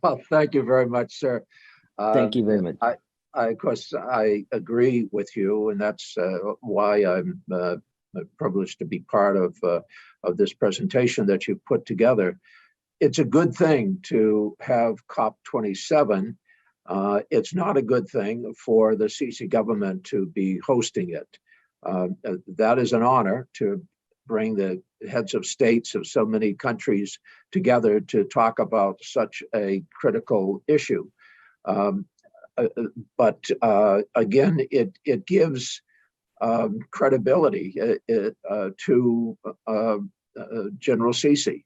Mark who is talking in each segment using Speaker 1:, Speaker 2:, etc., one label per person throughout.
Speaker 1: Well, thank you very much, sir. Uh,
Speaker 2: Thank you very much.
Speaker 1: of course, I agree with you, and that's why I'm privileged to be part of this presentation that you put together. It's a good thing to have COP27. It's not a good thing for the Sisi government to be hosting it. That is an honor to bring the heads of states of so many countries together to talk about such a critical issue. Um, uh, but again, it gives credibility to General Sisi.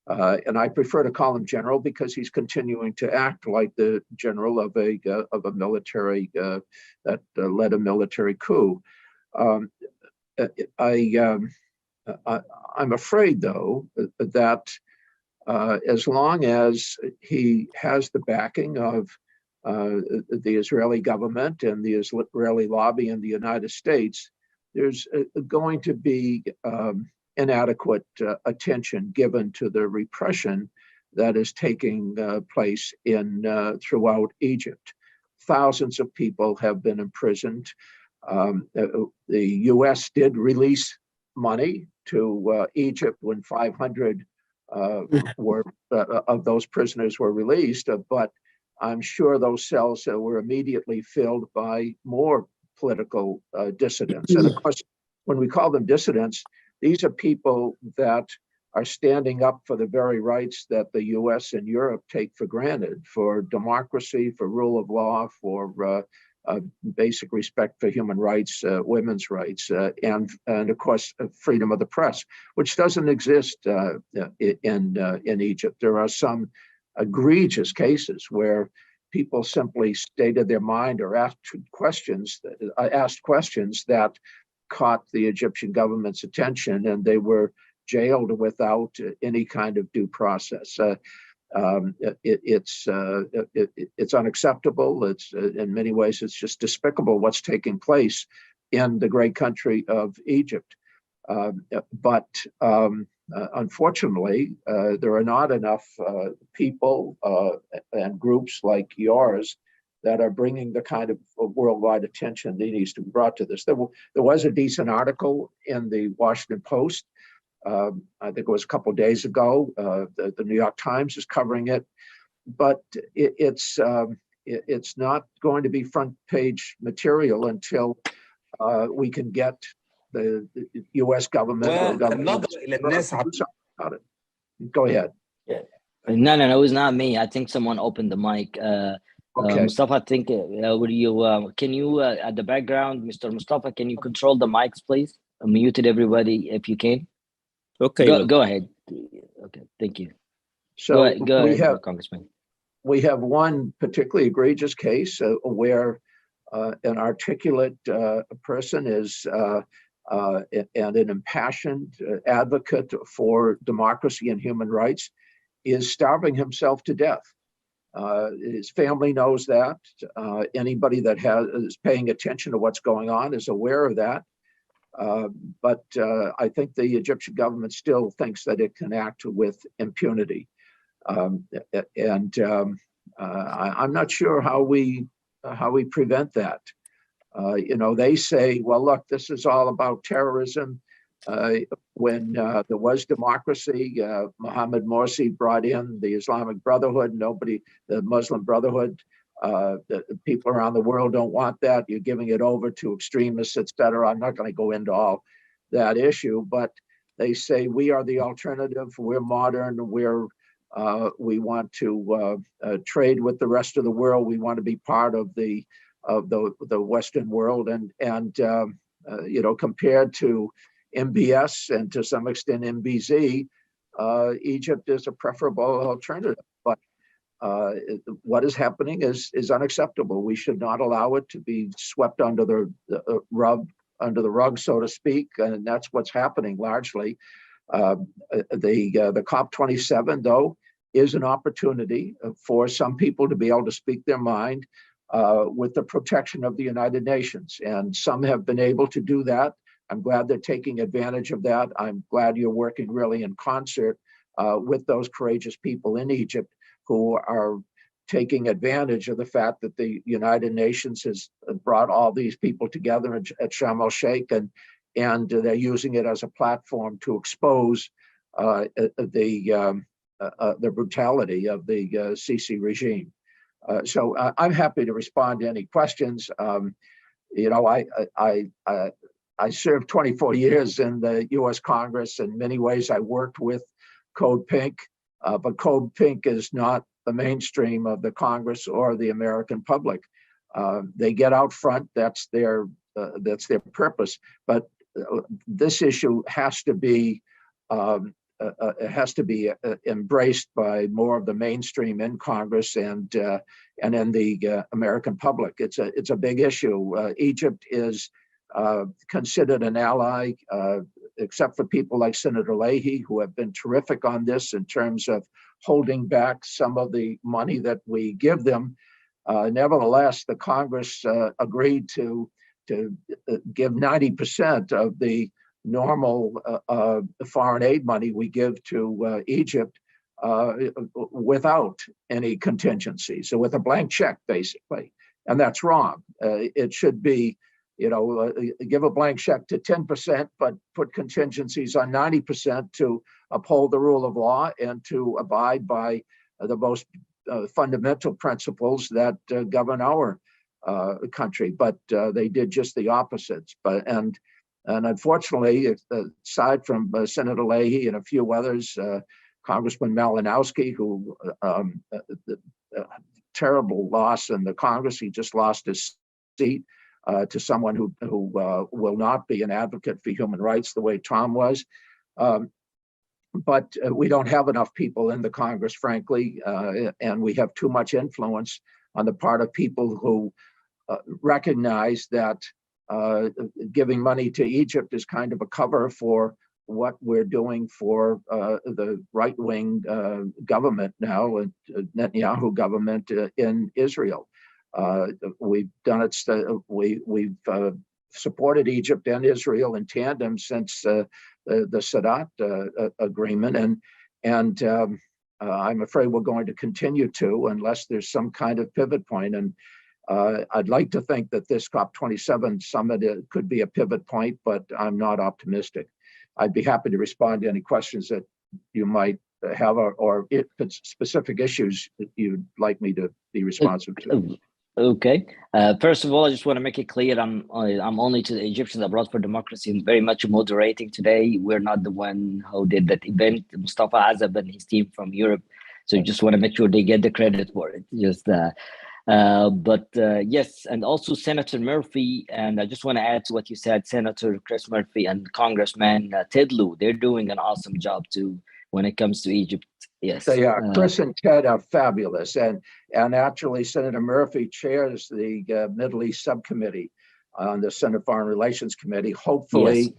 Speaker 1: And I prefer to call him general because he's continuing to act like the general of a military that led a military coup. Um, I, I'm afraid, though, that as long as he has the backing of the Israeli government and the Israeli lobby in the United States, there's going to be inadequate attention given to the repression that is taking place in throughout Egypt. Thousands of people have been imprisoned. The U.S. did release money to Egypt when 500 were of those prisoners were released, but I'm sure those cells were immediately filled by more political dissidents. And of course, when we call them dissidents, these are people that are standing up for the very rights that the US and Europe take for granted, for democracy, for rule of law, for basic respect for human rights, women's rights, and of course, freedom of the press, which doesn't exist in Egypt. There are some egregious cases where people simply stated their mind or asked questions that caught the Egyptian government's attention, and they were jailed without any kind of due process. It's unacceptable. It's in many ways it's just despicable what's taking place in the great country of Egypt. But unfortunately, there are not enough people and groups like yours that are bringing the kind of worldwide attention that needs to be brought to this. There was a decent article in the Washington Post. I think it was a couple of days ago. The New York Times is covering it, but it's not going to be front page material until we can get the U.S. government or government about it. Go ahead.
Speaker 2: Yeah. No, it's not me. I think someone opened the mic.
Speaker 1: Okay.
Speaker 2: Mustafa, I think would you can you at the background, Mr. Mustafa, can you control the mics, please? Muted everybody if you can.
Speaker 3: Okay.
Speaker 2: Go ahead. Okay, thank you.
Speaker 1: So
Speaker 2: go ahead, Congressman.
Speaker 1: We have one particularly egregious case where an articulate person is and an impassioned advocate for democracy and human rights is starving himself to death. His family knows that. Anybody that is paying attention to what's going on is aware of that. But I think the Egyptian government still thinks that it can act with impunity. I'm not sure how we prevent that. They say, well, look, this is all about terrorism. When there was democracy, Mohammed Morsi brought in the Islamic Brotherhood. The Muslim Brotherhood, the people around the world don't want that. You're giving it over to extremists, etc. I'm not going to go into all that issue, but they say we are the alternative. We're modern. We want to trade with the rest of the world. We want to be part of the Western world, and compared to MBS and to some extent MBZ, Egypt is a preferable alternative. But what is happening is unacceptable. We should not allow it to be swept under the rug, so to speak, and that's what's happening largely. The COP27, though, is an opportunity for some people to be able to speak their mind with the protection of the United Nations, and some have been able to do that. I'm glad they're taking advantage of that. I'm glad you're working really in concert with those courageous people in Egypt who are taking advantage of the fact that the United Nations has brought all these people together at Sharm el-Sheikh, and they're using it as a platform to expose the brutality of the Sisi regime. So I'm happy to respond to any questions. I served 24 years in the U.S. Congress. In many ways, I worked with Code Pink, but Code Pink is not the mainstream of the Congress or the American public. They get out front. That's their purpose. But this issue has to be embraced by more of the mainstream in Congress and in the American public. It's a big issue. Egypt is considered an ally, except for people like Senator Leahy, who have been terrific on this in terms of holding back some of the money that we give them. Nevertheless, the Congress agreed to give 90% of the normal foreign aid money we give to Egypt without any contingency, so with a blank check, basically. And that's wrong. It should be, give a blank check to 10%, but put contingencies on 90% to uphold the rule of law and to abide by the most fundamental principles that govern our country. But they did just the opposites. And unfortunately, aside from Senator Leahy and a few others, Congressman Malinowski, who terrible loss in the Congress, he just lost his seat to someone who will not be an advocate for human rights the way Tom was. But we don't have enough people in the Congress, frankly, and we have too much influence on the part of people who recognize that giving money to Egypt is kind of a cover for what we're doing for the right-wing government now, Netanyahu government in Israel. We've done it. We've supported Egypt and Israel in tandem since the Sadat agreement, and I'm afraid we're going to continue to unless there's some kind of pivot point. And I'd like to think that this COP27 summit could be a pivot point, but I'm not optimistic. I'd be happy to respond to any questions that you might have, or if it's specific issues that you'd like me to be responsive to.
Speaker 2: Okay. First of all, I just want to make it clear I'm only to the Egyptians Abroad for Democracy and very much moderating today. We're not the one who did that event. Mustafa Azab and his team from Europe. So just want to make sure they get the credit for it. Yes, and also Senator Murphy, and I just want to add to what you said, Senator Chris Murphy and Congressman Ted Lieu, they're doing an awesome job too when it comes to Egypt. Yes,
Speaker 1: they are. Chris and Ted are fabulous, and actually Senator Murphy chairs the Middle East subcommittee on the Senate Foreign Relations Committee. Hopefully,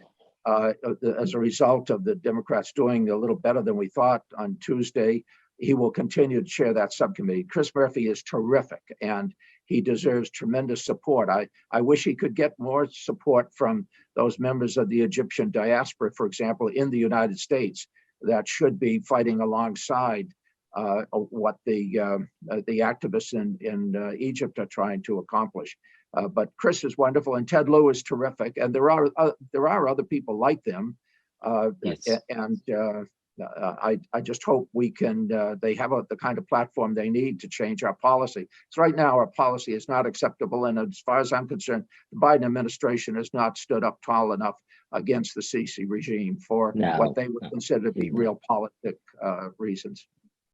Speaker 1: yes. As a result of the Democrats doing a little better than we thought on Tuesday, he will continue to chair that subcommittee. Chris Murphy is terrific, and he deserves tremendous support. I wish he could get more support from those members of the Egyptian diaspora, for example, in the United States, that should be fighting alongside what the activists in Egypt are trying to accomplish. But Chris is wonderful, and Ted Lieu is terrific, and there are other people like them. Yes. And I just hope we can. They have the kind of platform they need to change our policy. So right now, our policy is not acceptable, and as far as I'm concerned, the Biden administration has not stood up tall enough against the Sisi regime for what they would consider to be real politic reasons.